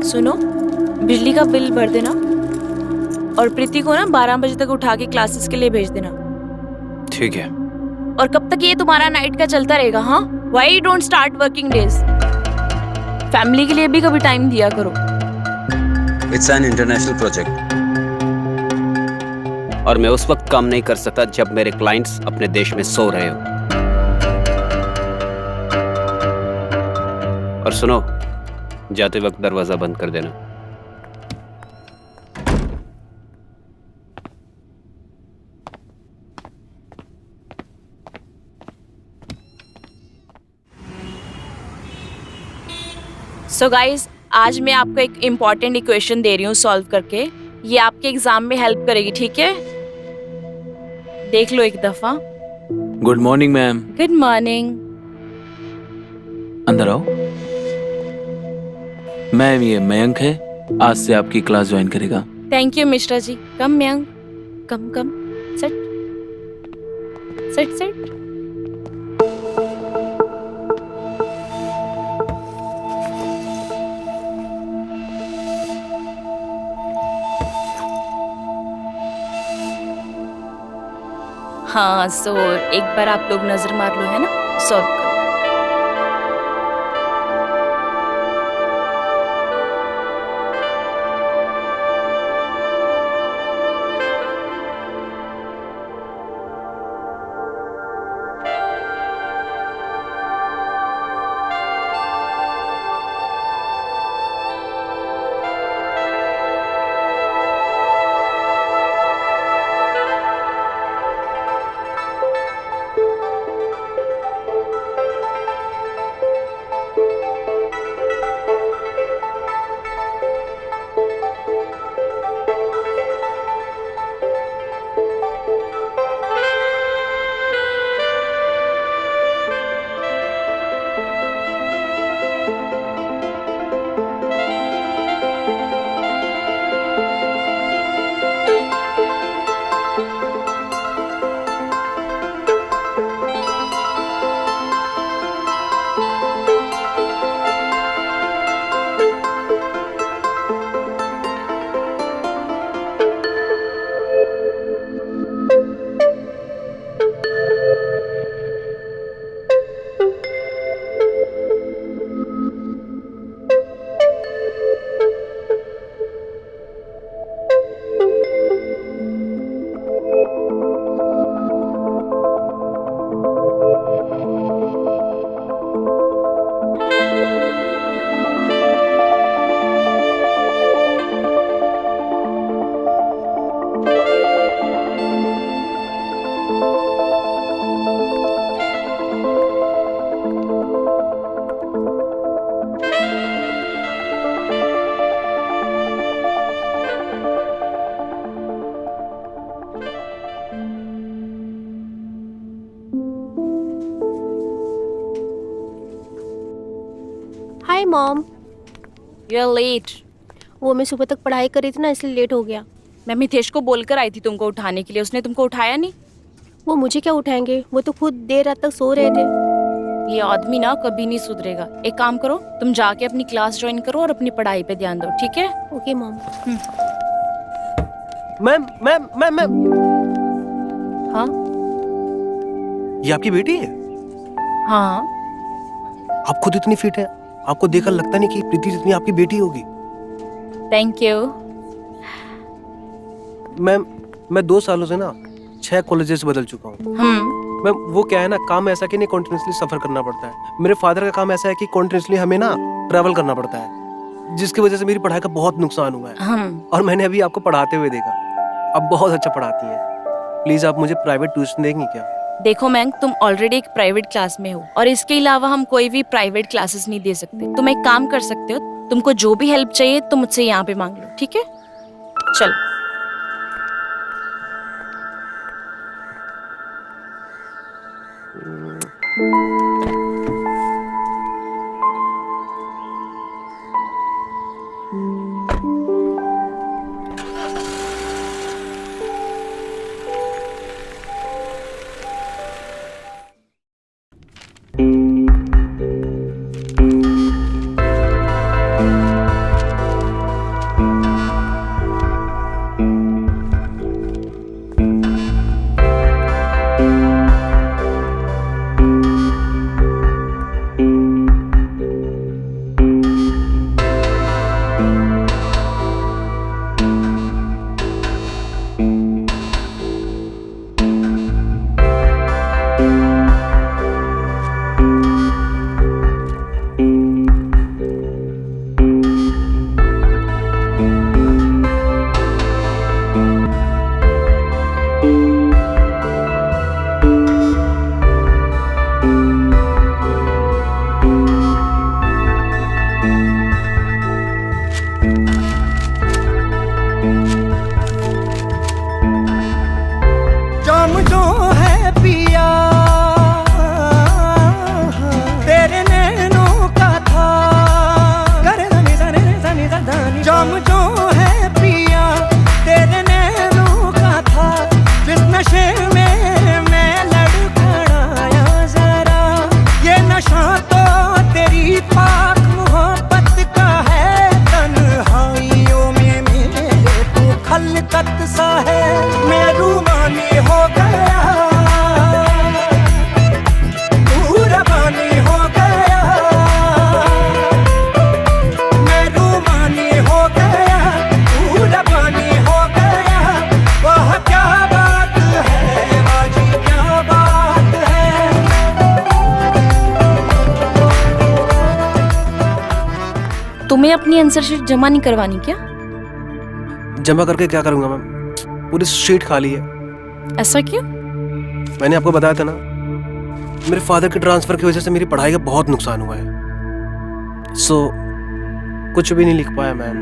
सुनो, बिजली का बिल भर देना और प्रीति को ना 12 बजे तक उठा के क्लासेस के लिए भेज देना। ठीक है। और कब तक ये तुम्हारा नाइट का चलता रहेगा? हाँ, why you don't start working days? Family के लिए भी कभी टाइम दिया करो। इट्स एन इंटरनेशनल प्रोजेक्ट और मैं उस वक्त काम नहीं कर सकता जब मेरे क्लाइंट्स अपने देश में सो रहे हो। और सुनो, जाते वक्त दरवाजा बंद कर देना। सो गाइस, आज मैं आपको एक इम्पॉर्टेंट इक्वेशन दे रही हूँ सॉल्व करके। ये आपके एग्जाम में हेल्प करेगी, ठीक है? देख लो एक दफा। Good morning ma'am. Good morning. अंदर आओ। मैम, ये मयंक है, आज से आपकी क्लास ज्वाइन करेगा। Thank you Mishra ji. Come Mayank, come come. Set set set. हाँ, सो एक बार आप लोग नजर मार लो, है ना? सॉल्व करो। Hi mom. You are late. वो मैं सुबह तक पढ़ाई कर रही थी ना, इसलिए लेट हो गया। मैं मितेश को बोलकर आई थी तुमको उठाने के लिए, उसने तुमको उठाया नहीं। वो मुझे क्या उठाएंगे, वो तो खुद देर रात तक सो रहे थे। ये आदमी ना कभी नहीं सुधरेगा। एक काम करो, तुम जाके अपनी क्लास ज्वाइन करो और अपनी पढ़ाई पे ध्यान दो, ठीक है? Okay mom. Ma'am ma'am ma'am ma'am, हाँ ये आपकी बेटी है? हाँ। आप खुद इतनी फिट है, आपको देखकर लगता नहीं कि प्रीति जितनी आपकी बेटी होगी। Thank you. मैम मैं 2 सालों से ना 6 कॉलेजेस बदल चुका हूँ। मैम वो क्या है ना, काम ऐसा कि नहीं कॉन्टिन्यूसली सफर करना पड़ता है। मेरे फादर का काम ऐसा है कि कॉन्टिन्यूसली हमें ना ट्रैवल करना पड़ता है, जिसकी वजह से मेरी पढ़ाई का बहुत नुकसान हुआ है। और मैंने अभी आपको पढ़ाते हुए देखा, आप बहुत अच्छा पढ़ाती हैं। प्लीज आप मुझे प्राइवेट ट्यूशन देंगी क्या? देखो मैंग, तुम ऑलरेडी एक प्राइवेट क्लास में हो और इसके अलावा हम कोई भी प्राइवेट क्लासेस नहीं दे सकते। तुम एक काम कर सकते हो, तुमको जो भी हेल्प चाहिए तुम मुझसे यहाँ पे मांग लो, ठीक है? चलो। तुम्हें अपनी आंसर शीट जमा नहीं करवानी क्या? जमा करके क्या करूंगा मैम, पूरी शीट खाली है। ऐसा क्यों? मैंने आपको बताया था ना, मेरे फादर के ट्रांसफर की वजह से मेरी पढ़ाई का बहुत नुकसान हुआ है। सो कुछ भी नहीं लिख पाया मैम।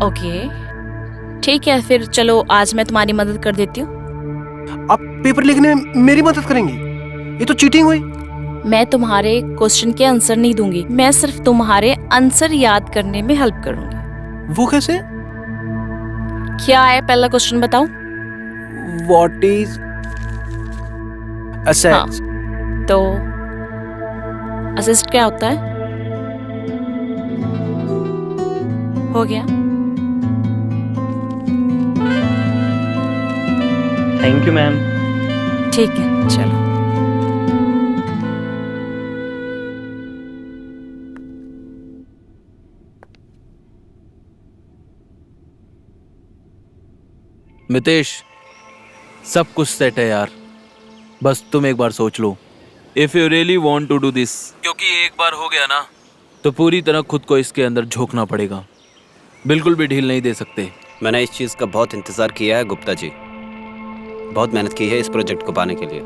ओके ठीक है, फिर चलो आज मैं तुम्हारी मदद कर देती हूँ। आप पेपर लिखने में मेरी मदद करेंगी? ये तो चीटिंग हुई। मैं तुम्हारे क्वेश्चन के आंसर नहीं दूंगी, मैं सिर्फ तुम्हारे आंसर याद करने में हेल्प करूंगी। वो कैसे? क्या है पहला क्वेश्चन बताओ? What is assets? तो असिस्ट क्या होता है? हो गया। Thank you ma'am. ठीक है चलो। मितेश, सब कुछ सेट है यार, बस तुम एक बार सोच लो। If you really want to do this, क्योंकि एक बार हो गया ना तो पूरी तरह खुद को इसके अंदर झोंकना पड़ेगा, बिल्कुल भी ढील नहीं दे सकते। मैंने इस चीज़ का बहुत इंतज़ार किया है गुप्ता जी, बहुत मेहनत की है इस प्रोजेक्ट को पाने के लिए।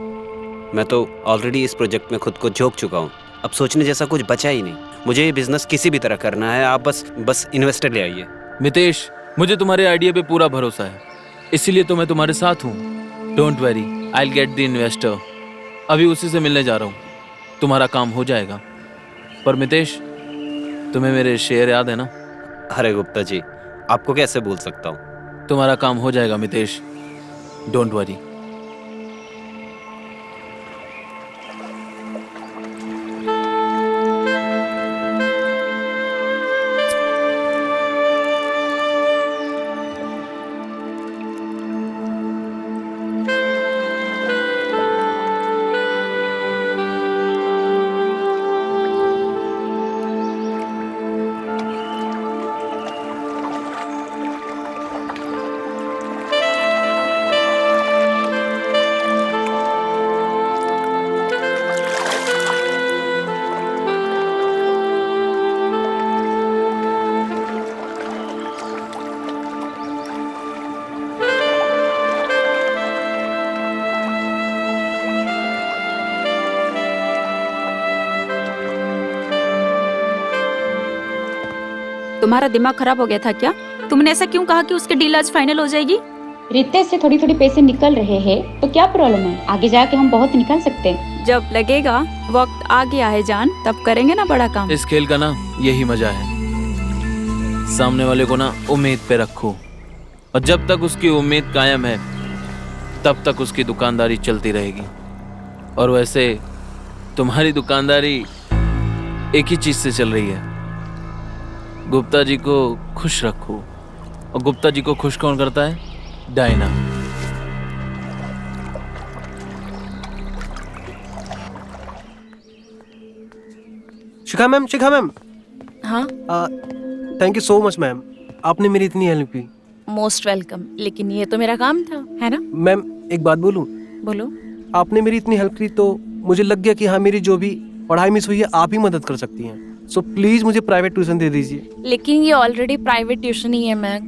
मैं तो ऑलरेडी इस प्रोजेक्ट में खुद को झोंक चुका हूँ, अब सोचने जैसा कुछ बचा ही नहीं। मुझे ये बिजनेस किसी भी तरह करना है, आप बस इन्वेस्टर ले आइए। मितेश, मुझे तुम्हारे आइडिया पे पूरा भरोसा है, इसीलिए तो मैं तुम्हारे साथ हूँ। Don't worry, I will get the investor. अभी उसी से मिलने जा रहा हूँ, तुम्हारा काम हो जाएगा। पर मितेश, तुम्हें मेरे शेयर याद है ना? अरे गुप्ता जी, आपको कैसे भूल सकता हूँ। तुम्हारा काम हो जाएगा मितेश, डोंट वरी। तुम्हारा दिमाग खराब हो गया था क्या? तुमने ऐसा क्यों कहा कि उसकी डील आज फाइनल हो जाएगी? रितेश से थोड़ी थोड़ी पैसे निकल रहे हैं तो क्या प्रॉब्लम है? आगे जाके हम बहुत निकाल सकते हैं। जब लगेगा वक्त आ गया है जान, तब करेंगे ना बड़ा काम। इस खेल का ना यही मजा है, सामने वाले को ना उम्मीद पे रखो, और जब तक उसकी उम्मीद कायम है तब तक उसकी दुकानदारी चलती रहेगी। और वैसे तुम्हारी दुकानदारी एक ही चीज से चल रही है, गुप्ता जी को खुश रखो। और गुप्ता जी को खुश कौन करता है? डायना। शिखा मैम हाँ, thank you so much ma'am, आपने मेरी इतनी हेल्प की। Most welcome. लेकिन ये तो मेरा काम था, है ना? मैम एक बात बोलूं, बोलो। आपने मेरी इतनी हेल्प की तो मुझे लग गया कि हाँ, मेरी जो भी पढ़ाई मिस हुई है आप ही मदद कर सकती हैं। सो प्लीज मुझे प्राइवेट ट्यूशन दे दीजिए। लेकिन ये ऑलरेडी प्राइवेट ट्यूशन ही है मैक।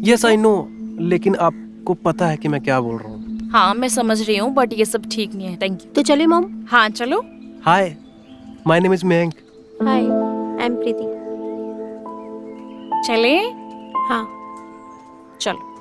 यस आई नो, लेकिन आपको पता है कि मैं क्या बोल रहा हूँ। हाँ मैं समझ रही हूँ, बट ये सब ठीक नहीं है। Thank you. तो चले मॉम। हाँ चलो। Hi, my name is Mayank. Hi, I am Preeti. चले। हाँ। चलो।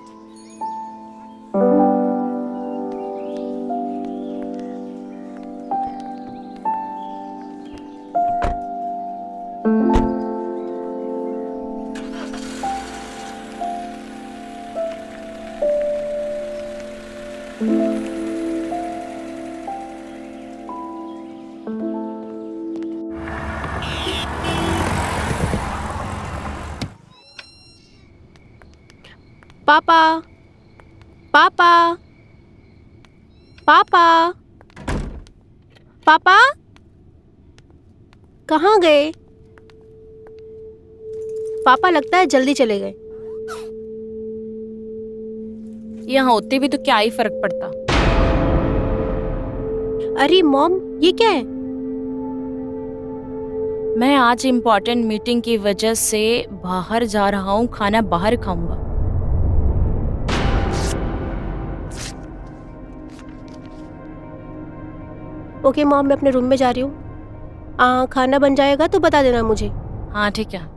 पापा, पापा, पापा, पापा, कहाँ गए? पापा लगता है जल्दी चले गए। यहाँ होते भी तो क्या ही फर्क पड़ता। अरे मॉम, ये क्या है? मैं आज इम्पोर्टेंट मीटिंग की वजह से बाहर जा रहा हूँ, खाना बाहर खाऊंगा। ओके मॉम, मैं अपने रूम में जा रही हूँ। खाना बन जाएगा तो बता देना मुझे। हाँ ठीक है।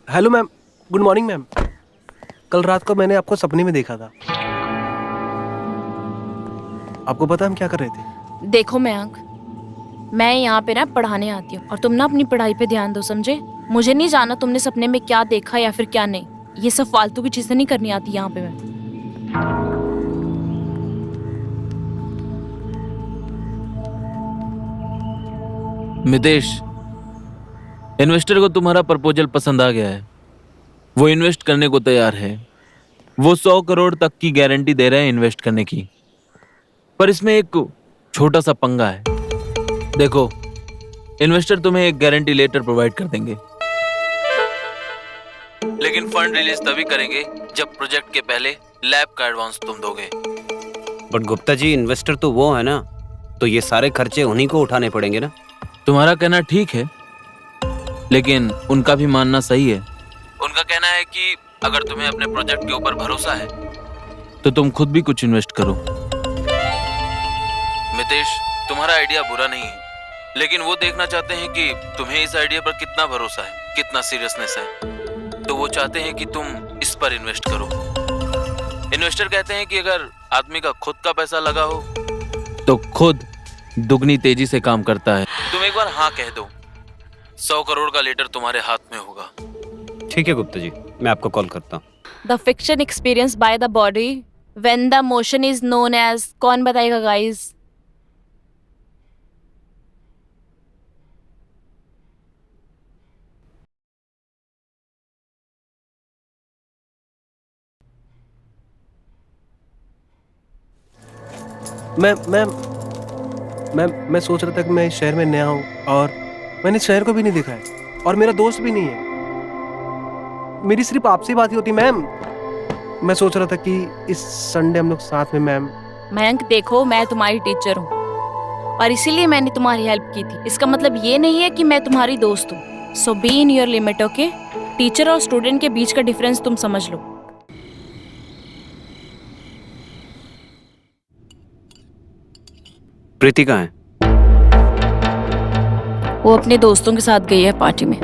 Hello ma'am, good morning ma'am. कल रात को मैंने आपको सपने में देखा था। आपको पता हम क्या कर रहे थे? देखो मयंक, मैं यहाँ पे ना पढ़ाने आती हूँ और तुम ना अपनी पढ़ाई पे ध्यान दो, समझे? मुझे नहीं जाना तुमने सपने में क्या देखा या फिर क्या नहीं। ये सब फालतू की चीजें नहीं करनी आती यहाँ पे मैं। मितेश, इन्वेस्टर को तुम्हारा प्रपोजल पसंद आ गया है, वो इन्वेस्ट करने को तैयार है। वो 100 करोड़ तक की गारंटी दे रहे हैं इन्वेस्ट करने की, पर इसमें एक छोटा सा पंगा है। देखो, इन्वेस्टर तुम्हें एक गारंटी लेटर प्रोवाइड कर देंगे, लेकिन फंड रिलीज तभी करेंगे जब प्रोजेक्ट के पहले लैब का एडवांस तुम दोगे। बट गुप्ता जी, इन्वेस्टर तो वो है ना, तो ये सारे खर्चे उन्हीं को उठाने पड़ेंगे ना। तुम्हारा कहना ठीक है, लेकिन उनका भी मानना सही है। उनका कहना है कि अगर तुम्हें अपने प्रोजेक्ट के ऊपर भरोसा है तो तुम खुद भी कुछ इन्वेस्ट करो। मितेश, तुम्हारा आइडिया बुरा नहीं है, लेकिन वो देखना चाहते हैं कि तुम्हें इस आइडिया पर कितना भरोसा है, कितना सीरियसनेस है। तो वो चाहते हैं कि तुम इस पर इन्वेस्ट करो। इन्वेस्टर कहते हैं कि अगर आदमी का खुद का पैसा लगा हो तो खुद दुगनी तेजी से काम करता है। तुम एक बार हाँ कह दो, 100 करोड़ का लेटर तुम्हारे हाथ में होगा। ठीक है गुप्ता जी, मैं आपको कॉल करता हूँ। The friction experience by the body when the motion is known as, कौन बताएगा गाइस? मैं सोच रहा था कि मैं इस शहर में नया हूँ और मैंने इस शहर को भी नहीं देखा है और मेरा दोस्त भी नहीं है। मेरी सिर्फ आपसे ही बात ही होती मैम। मैं सोच रहा था कि इस संडे हम लोग साथ में मैम। मयंक देखो, मैं तुम्हारी टीचर हूँ और इसीलिए मैंने तुम्हारी हेल्प की थी। इसका मतलब ये नहीं है कि मैं तुम्हारी दोस्त हूँ। So be in your limit, okay? Teacher और स्टूडेंट के बीच का डिफरेंस तुम समझ लो। प्रीति कहाँ है? वो अपने दोस्तों के साथ गई है पार्टी में।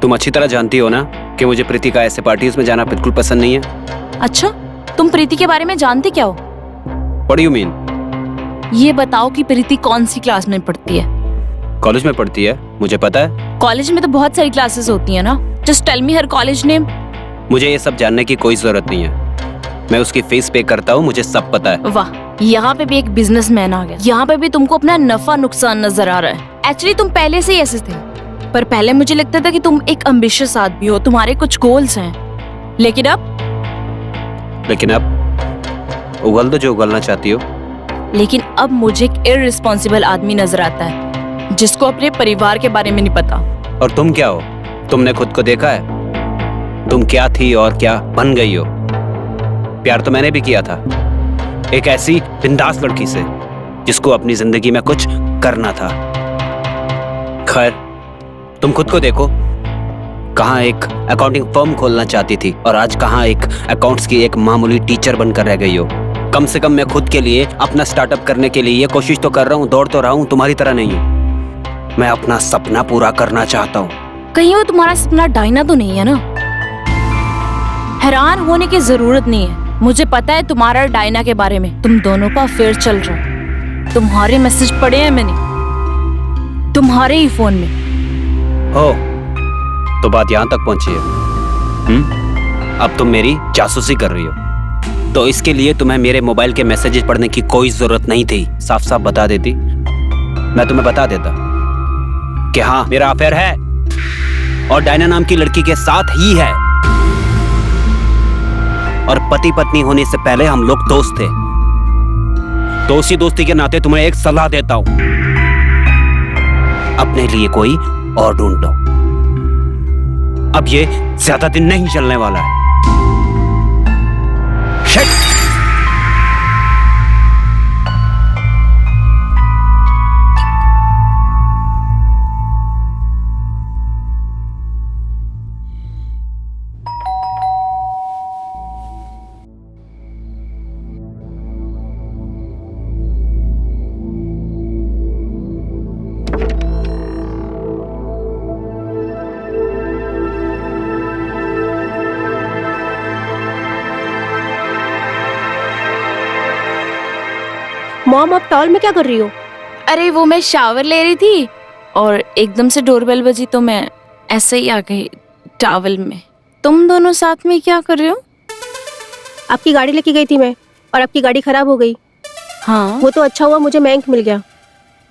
तुम अच्छी तरह जानती हो ना कि मुझे प्रीति का ऐसे पार्टीज में जाना बिल्कुल पसंद नहीं है। अच्छा, तुम प्रीति के बारे में जानते क्या हो? What do you mean? ये बताओ कि प्रीति कौन सी क्लास में पढ़ती है? कॉलेज में पढ़ती है, मुझे पता है। कॉलेज में तो बहुत सारी क्लासेस होती है ना। जस्ट टेल मी हर कॉलेज नेम। मुझे ये सब जानने की कोई जरूरत नहीं है। मैं उसकी फीस पे करता हूँ, मुझे सब पता है। वाह, यहाँ पे भी एक बिजनेसमैन आ गया। यहाँ पे भी तुमको अपना नफा नुकसान नजर आ रहा है। एक्चुअली तुम पहले से ही ऐसे थे, पर पहले मुझे लगता था कि तुम एक एम्बिशियस आदमी हो, तुम्हारे कुछ गोल्स हैं। लेकिन अब उगल दो जो उगलना चाहती हो। लेकिन अब मुझे एक इररिस्पॉन्सिबल आदमी नजर आता है जिसको अपने परिवार के बारे में नहीं पता। और तुम क्या हो? तुमने खुद को देखा है? तुम क्या थी और क्या बन गई हो? प्यार तो मैंने भी किया था, एक ऐसी बिंदास लड़की से जिसको अपनी जिंदगी में कुछ करना था। खैर, तुम खुद को देखो, कहाँ एक अकाउंटिंग फर्म खोलना चाहती थी और आज कहाँ एक अकाउंट्स की एक मामूली टीचर बनकर रह गई हो। कम से कम मैं खुद के लिए अपना स्टार्टअप करने के लिए ये कोशिश तो कर रहा हूँ, दौड़ तो रहा हूँ, तुम्हारी तरह नहीं हूँ। मैं अपना सपना पूरा करना चाहता हूँ। कहीं वो तुम्हारा सपना डायना तो नहीं है ना? हैरान होने की जरूरत नहीं है, मुझे पता है तुम्हारा और डायना के बारे में। तुम दोनों का अफेयर चल रहा है। तुम्हारे मैसेज पढ़े हैं मैंने, तुम्हारे ही फोन में। हो तो बात यहाँ तक पहुंची है। अब तुम मेरी जासूसी कर रही हो, तो इसके लिए तुम्हें मेरे मोबाइल के मैसेजेस पढ़ने की कोई जरूरत नहीं थी। साफ साफ बता देती, मैं तुम्हें बता देता कि हाँ, मेरा अफेयर है और डायना नाम की लड़की के साथ ही है। और पति पत्नी होने से पहले हम लोग दोस्त थे। तो उसी दोस्ती के नाते तुम्हें एक सलाह देता हूं, अपने लिए कोई और ढूंढ लो। अब ये ज्यादा दिन नहीं चलने वाला है। Shit! मॉम, आप टॉल में क्या कर रही हो? अरे वो मैं शावर ले रही थी और एकदम से डोरबेल बजी तो मैं ऐसे ही आ गई टॉवल में। तुम दोनों साथ में क्या कर रहे हो? आपकी गाड़ी लेके गई थी मैं और आपकी गाड़ी खराब हो गई। हाँ, वो तो अच्छा हुआ मुझे मयंक मिल गया,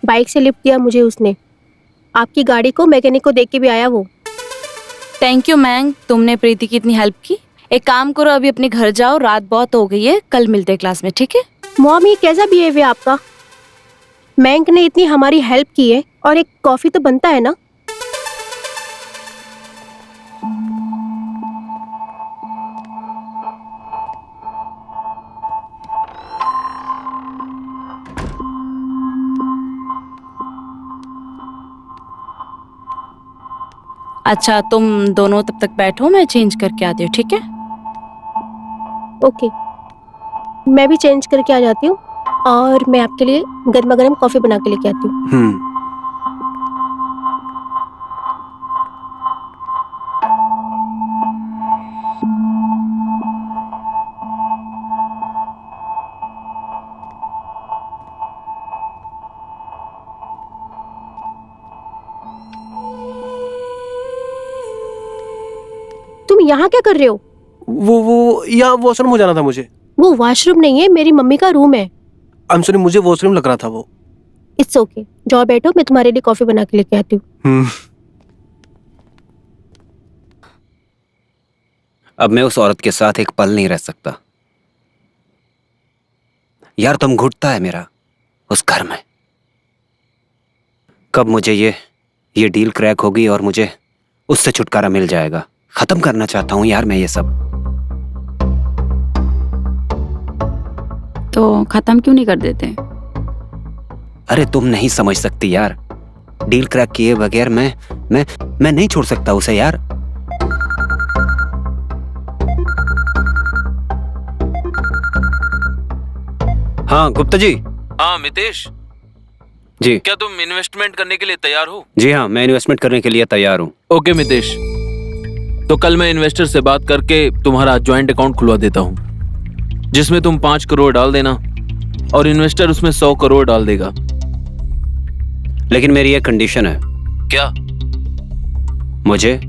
बाइक से लिफ्ट दिया मुझे उसने। आपकी गाड़ी को मैकेनिक को देख के भी आया वो। थैंक यू मयंक, तुमने प्रीति की इतनी हेल्प की। एक काम करो, अभी अपने घर जाओ, रात बहुत हो गई है, कल मिलते हैं क्लास में, ठीक है? मॉम, ये कैसा बिहेव है आपका? मयंक ने इतनी हमारी हेल्प की है और एक कॉफी तो बनता है ना। अच्छा, तुम दोनों तब तक बैठो, मैं चेंज करके आती हूँ, ठीक है? ओके, मैं भी चेंज करके आ जाती हूँ और मैं आपके लिए गर्मा गर्म कॉफी बना के लेके आती हूँ। तुम यहाँ क्या कर रहे हो? वो यहाँ वॉशरूम हो जाना था मुझे। वो वॉशरूम नहीं है, मेरी मम्मी का रूम है। आई एम सॉरी, मुझे वॉशरूम लग रहा था वो। इट्स ओके, जाओ बैठो, मैं तुम्हारे लिए कॉफी बना के लेके आती हूँ। अब मैं उस औरत के साथ एक पल नहीं रह सकता यार। तुम घुटता है मेरा उस घर में। कब मुझे ये डील क्रैक होगी और मुझे उससे छुटकारा मिल जाएगा, खत्म करना चाहता हूँ यार मैं ये सब। तो खत्म क्यों नहीं कर देते? अरे तुम नहीं समझ सकती यार, डील क्रैक किए बगैर मैं नहीं छोड़ सकता उसे यार। हाँ गुप्ता जी। हाँ मितेश, जी क्या तुम इन्वेस्टमेंट करने के लिए तैयार हो? जी हाँ, मैं इन्वेस्टमेंट करने के लिए तैयार हूँ। ओके मितेश, तो कल मैं इन्वेस्टर से बात करके तुम्हारा ज्वाइंट अकाउंट खुलवा देता हूँ, जिसमें तुम 5 करोड़ डाल देना और इन्वेस्टर उसमें 100 करोड़ डाल देगा। लेकिन मेरी एक कंडीशन है। क्या? मुझे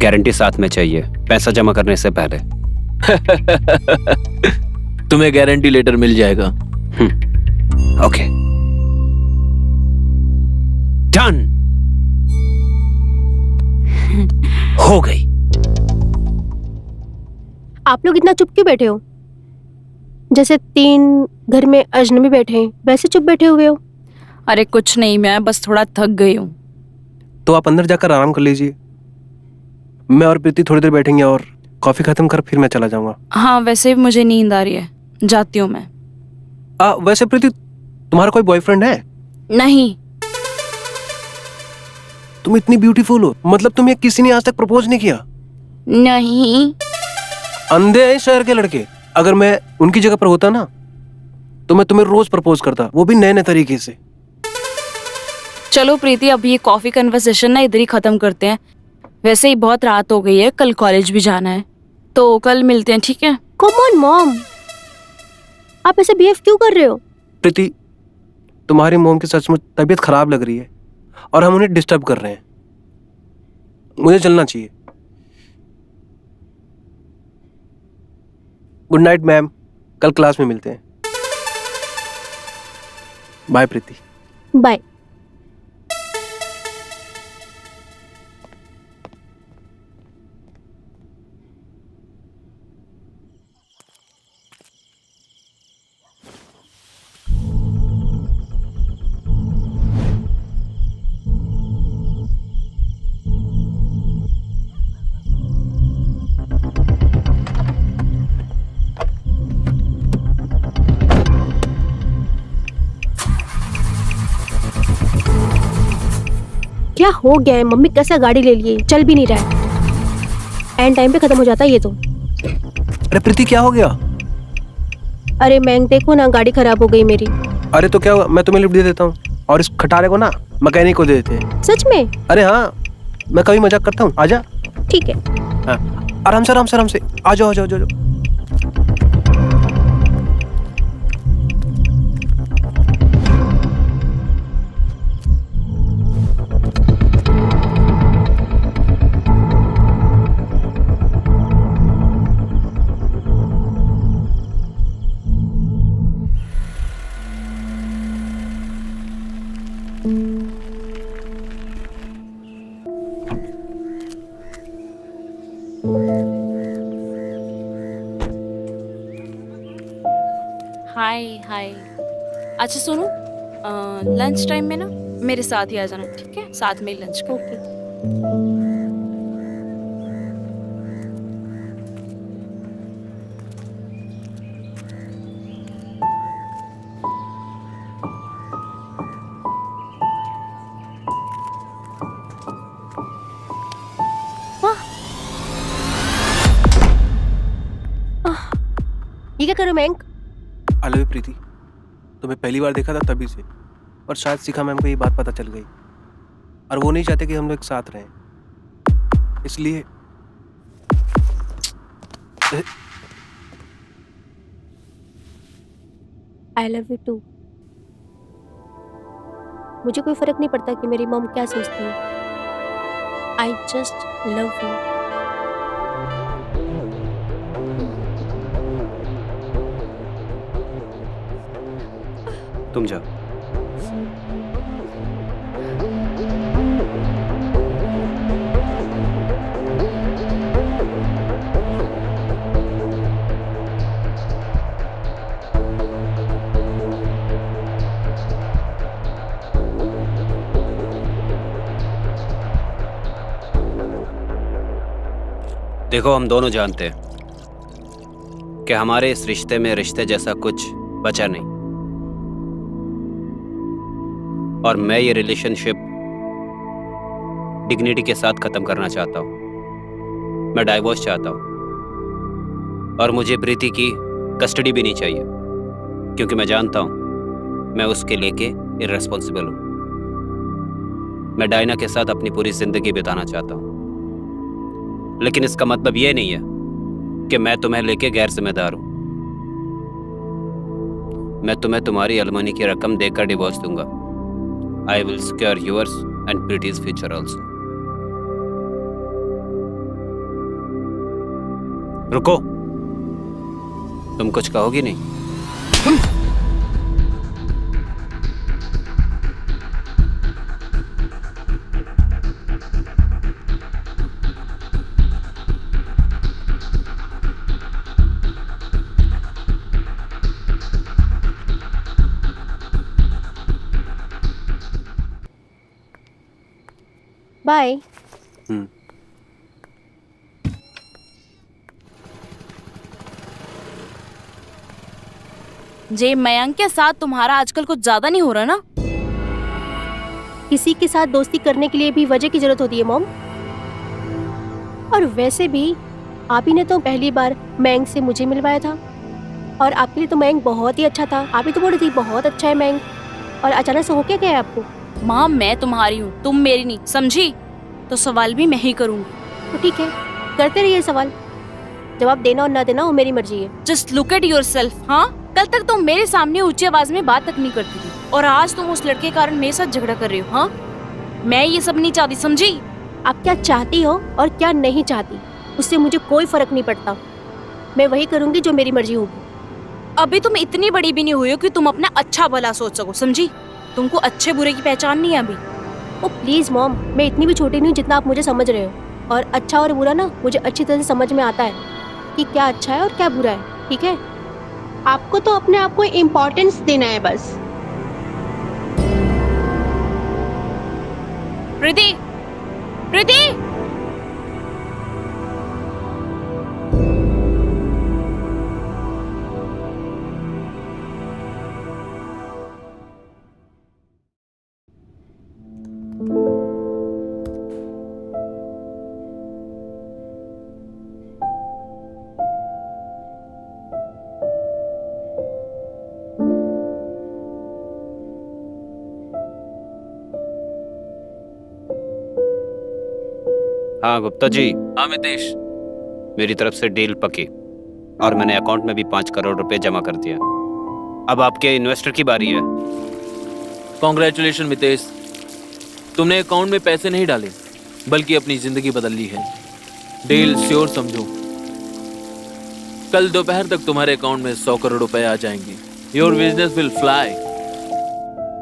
गारंटी साथ में चाहिए, पैसा जमा करने से पहले। तुम्हें गारंटी लेटर मिल जाएगा। ओके डन, हो गई। आप लोग इतना चुप क्यों बैठे हो? जैसे 3 घर में अजनबी बैठे हैं वैसे चुप बैठे हुए हो। अरे कुछ नहीं, मैं बस थोड़ा थक गई हूँ। तो आप अंदर जाकर आराम कर लीजिए, मैं और प्रीति थोड़ी देर बैठेंगे और कॉफी खत्म कर फिर मैं चला जाऊंगा। हाँ वैसे भी मुझे नींद आ रही है, जाती हूँ मैं। वैसे प्रीति तुम्हारा कोई बॉयफ्रेंड है? नहीं। तुम इतनी ब्यूटीफुल हो, मतलब तुम्हें किसी ने आज तक प्रपोज नहीं किया? नहीं। अंधे हैं शहर के लड़के, अगर मैं उनकी जगह पर होता ना तो मैं तुम्हें रोज प्रपोज करता, वो भी नए नए तरीके से। चलो प्रीति, अब ये कॉफी कन्वर्सेशन ना इधर ही खत्म करते हैं। वैसे ही बहुत रात हो गई है, कल कॉलेज भी जाना है, तो कल मिलते हैं, ठीक है? कम ऑन मॉम, आप ऐसे बिहेव क्यों कर रहे हो? प्रीति तुम्हारी मोम की सचमुच तबीयत खराब लग रही है और हम उन्हें डिस्टर्ब कर रहे हैं, मुझे चलना चाहिए। गुड नाइट मैम, कल क्लास में मिलते हैं। बाय प्रीति। बाय। क्या हो गया है? मम्मी कैसा गाड़ी ले लिए, चल भी नहीं रहा है। एंड टाइम पे खत्म हो जाता है ये तो। अरे प्रीति क्या हो गया? अरे मैंग देखो ना, गाड़ी खराब हो गई मेरी। अरे तो क्या हुआ, मैं तुम्हें लिफ्ट दे देता हूँ और इस खटारे को ना मैकेनिक को दे देते हैं। सच में? अरे हाँ, मैं कभी मजाक करता हूँ, आजा। ठीक है। हाँ, आराम से आराम से आराम से, आ जाओ आ जाओ आ जाओ। हाय हाय। अच्छा सुनो, लंच टाइम में ना मेरे साथ ही आ जाना, ठीक है? साथ में ही लंच करो। ये क्या करो मैंग? आई लव यू प्रीति, तुम्हें पहली बार देखा था तभी से, और शायद शिखा मैम को ये बात पता चल गई और वो नहीं चाहते कि हम लोग एक साथ रहें, इसलिए आई लव यू टू। मुझे कोई फर्क नहीं पड़ता कि मेरी मॉम क्या सोचती है। I just love you. तुम जाओ। देखो, हम दोनों जानते हैं कि हमारे इस रिश्ते में रिश्ते जैसा कुछ बचा नहीं, और मैं ये रिलेशनशिप डिग्निटी के साथ खत्म करना चाहता हूँ। मैं डाइवोर्स चाहता हूँ, और मुझे प्रीति की कस्टडी भी नहीं चाहिए, क्योंकि मैं जानता हूँ मैं उसके लेके इररेस्पॉन्सिबल हूँ। मैं डायना के साथ अपनी पूरी जिंदगी बिताना चाहता हूँ, लेकिन इसका मतलब ये नहीं है कि मैं तुम्हें लेके गैर जिम्मेदार हूँ। मैं तुम्हें तुम्हारी एलिमनी की रकम देकर डिवोर्स दूंगा। I will secure yours and Preeti's future also. रुको, तुम कुछ कहोगी नहीं? बाय। जे मयंक के साथ तुम्हारा आजकल कुछ ज्यादा नहीं हो रहा ना? किसी के साथ दोस्ती करने के लिए भी वजह की जरूरत होती है मॉम। और वैसे भी आप ही ने तो पहली बार मयंक से मुझे मिलवाया था, और आपके लिए तो मयंक बहुत ही अच्छा था। आप ही तो बोल रही थी बहुत अच्छा है मयंक, और अचानक से हो क्या गया है आपको? माँ, मैं तुम्हारी हूँ, तुम मेरी नहीं, समझी? तो सवाल भी मैं ही करूंगी। तो ठीक है, करते रहिए सवाल। जवाब देना और ना देना वो मेरी मर्जी है। Just look at yourself. हाँ, कल तक तुम मेरे सामने ऊंची आवाज में बात तक नहीं करती थी, और आज तुम उस लड़के के कारण मेरे साथ झगड़ा कर रही हो। हाँ, मैं ये सब नहीं चाहती, समझी? आप क्या चाहती हो और क्या नहीं चाहती, उससे मुझे कोई फर्क नहीं पड़ता। मैं वही करूंगी जो मेरी मर्जी होगी। अभी तुम इतनी बड़ी भी नहीं हुई हो कि तुम अपना अच्छा भला सोच सको, समझी? तुमको अच्छे बुरे की पहचान नहीं है अभी। ओ प्लीज मॉम, मैं इतनी भी छोटी नहीं हूँ जितना आप मुझे समझ रहे हो, और अच्छा और बुरा ना मुझे अच्छी तरह से समझ में आता है कि क्या अच्छा है और क्या बुरा है। ठीक है, आपको तो अपने आप को इम्पोर्टेंस देना है बस। प्रीति, प्रीति! हाँ गुप्ता जी, हाँ मितेश। मेरी तरफ से डील पक्की, और मैंने अकाउंट में भी 5 करोड़ रुपए जमा कर दिया। अब आपके इन्वेस्टर की बारी है। कॉन्ग्रेचुलेशन मितेश, तुमने अकाउंट में पैसे नहीं डाले बल्कि अपनी जिंदगी बदल ली है। डील श्योर समझो, कल दोपहर तक तुम्हारे अकाउंट में 100 करोड़ रुपए आ जाएंगे। Your business will fly.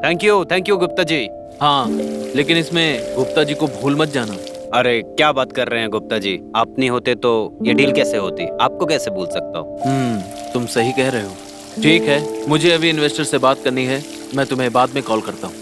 Thank you Gupta ji. हाँ, लेकिन इसमें गुप्ता जी को भूल मत जाना। अरे क्या बात कर रहे हैं गुप्ता जी, आप नहीं होते तो ये डील कैसे होती? आपको कैसे भूल सकता हूँ? तुम सही कह रहे हो। ठीक है, मुझे अभी इन्वेस्टर से बात करनी है, मैं तुम्हें बाद में कॉल करता हूँ।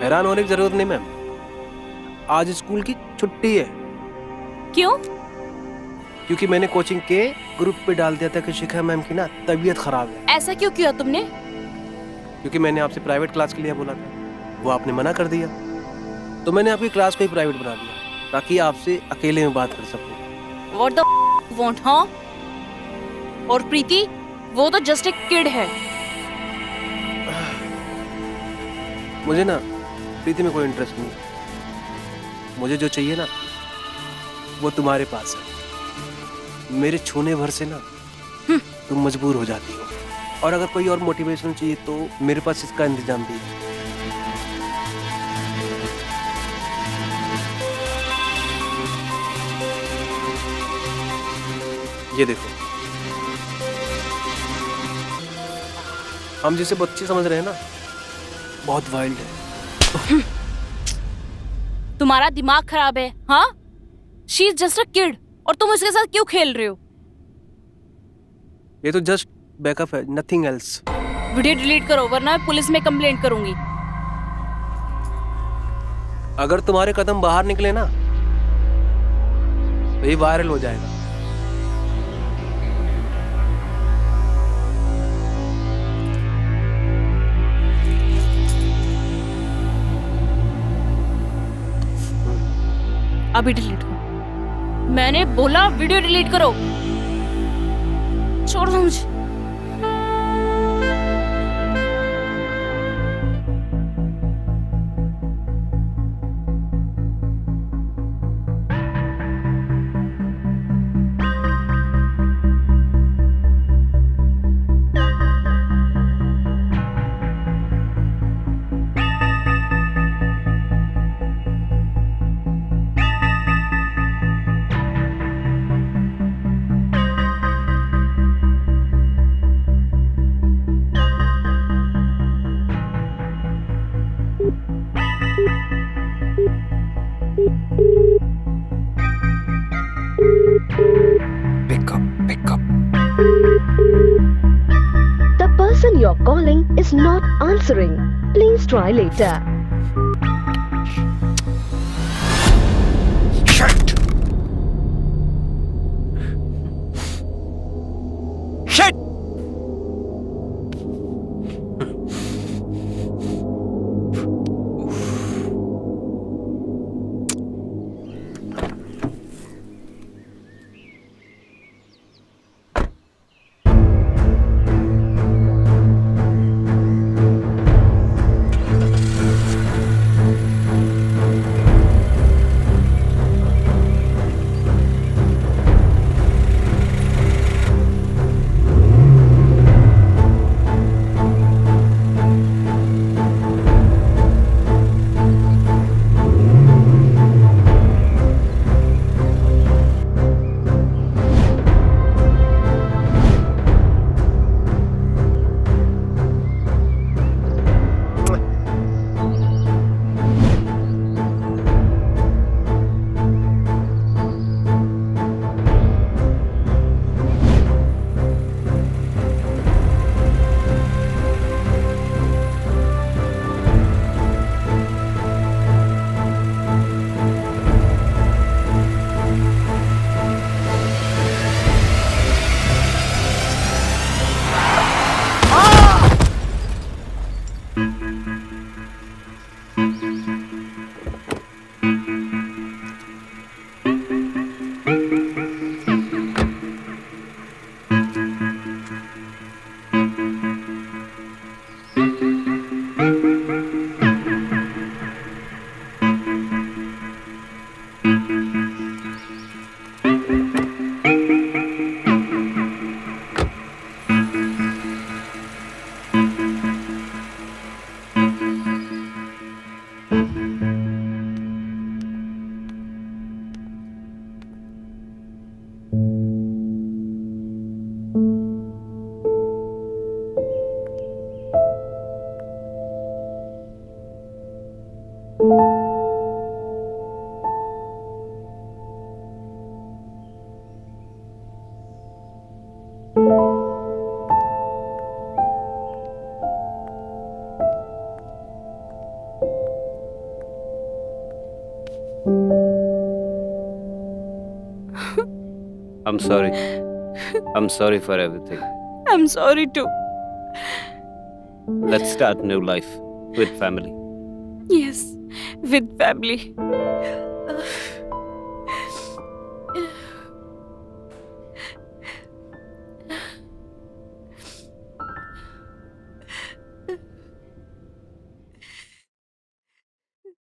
हैरान होने की जरूरत नहीं मैम, आज स्कूल की छुट्टी है। क्यों? क्योंकि मैंने कोचिंग के ग्रुप पे डाल दिया था कि शिखा मैम की ना तबीयत खराब है। ऐसा क्यों किया तुमने? क्योंकि मैंने आपसे प्राइवेट क्लास के लिए बोला था, वो आपने मना कर दिया, तो मैंने आपकी क्लास को ही प्राइवेट बना दिया ताकि आपसे अकेले में बात कर सकूं। What the want, हाँ? और प्रीति, वो तो जस्ट एक किड है। मुझे ना प्रीति में कोई इंटरेस्ट नहीं। मुझे जो चाहिए ना वो तुम्हारे पास है। मेरे छूने भर से ना तुम मजबूर हो जाती हो, और अगर कोई और मोटिवेशन चाहिए तो मेरे पास इसका इंतजाम भी है। ये देखो, हम जिसे बच्चे समझ रहे हैं ना, बहुत वाइल्ड है। तुम्हारा दिमाग खराब है, हाँ? She is just a kid और तुम उसके साथ क्यों खेल रहे हो? ये तो जस्ट बैकअप है, नथिंग एल्स। वीडियो डिलीट करो वरना मैं पुलिस में कंप्लेंट करूंगी। अगर तुम्हारे कदम बाहर निकले ना तो ये वायरल हो जाएगा। अभी डिलीट करो। मैंने बोला वीडियो डिलीट करो। छोड़ दो मुझे। The person you're calling is not answering. Please try later. Shit! Shit! I'm sorry. I'm sorry for everything. I'm sorry too. Let's start new life with family. Yes, with family.